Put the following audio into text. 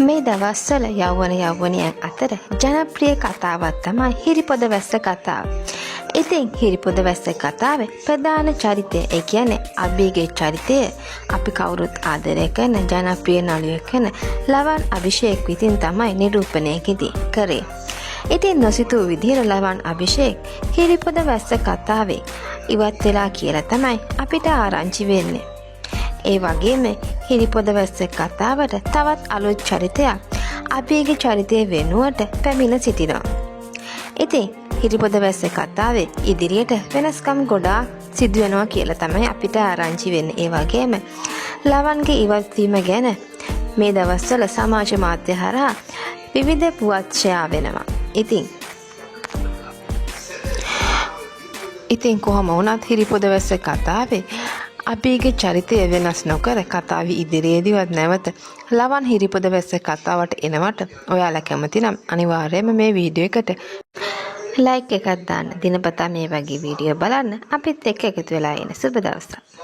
මේ දවස්වල යෞවනයන් අතර ජනප්‍රිය කතාවක් තමයි හිරිපොද වැස්ස කතාව. ඉතින් හිරිපොද වැස්ස කතාවේ ප්‍රධාන චරිතය ඒ කියන්නේ අබිගේ චරිතය අපි කවුරුත් ආදරය කරන ජනප්‍රිය නළුවෙක් කරන ලවන් අභිෂේක් විසින් තමයි නිරූපණය කරේ. ඉතින් නොසිතූ විදිහට ලවන් අභිෂේක් හිරිපොද වැස්ස කතාවේ ඉවත් වෙලා කියලා තමයි අපිට ආරංචි වෙන්නේ. ඒ වගේම හිරිපොද වැස්ස කතාවට තවත් අලුත් චරිතයක් අබිගේ චරිතය වෙනුවට පැමිණ සිටිනවා. ඉතින් හිරිපොද වැස්ස කතාවේ ඉදිරියට වෙනස්කම් ගොඩාක් සිදු වෙනවා කියලා තමයි අපිට ආරංචි වෙන්නේ. ඒ වගේම ලවන්ගේ ඉවත් වීම ගැන මේ දවස්වල සමාජ මාධ්‍ය හරහා විවිධ පුවත් ෂෙයා වෙනවා. ඉතින් කොහොම වුණත් හිරිපොද වැස්ස කතාවේ අබිගේ චරිතය වෙනස් නොකර කතාවේ ඉදිරියේදීවත් නැවත ලවන් හිරිපොද වැස්ස කතාවට එනවට ඔයාලා කැමති නම් අනිවාර්යයෙන්ම මේ වීඩියෝ එකට ලයික් එකක් දාන්න. දිනපතා මේ වගේ වීඩියෝ බලන්න අපිත් එක්ක එකතු වෙලා ඉන්න. සුබ දවසක්.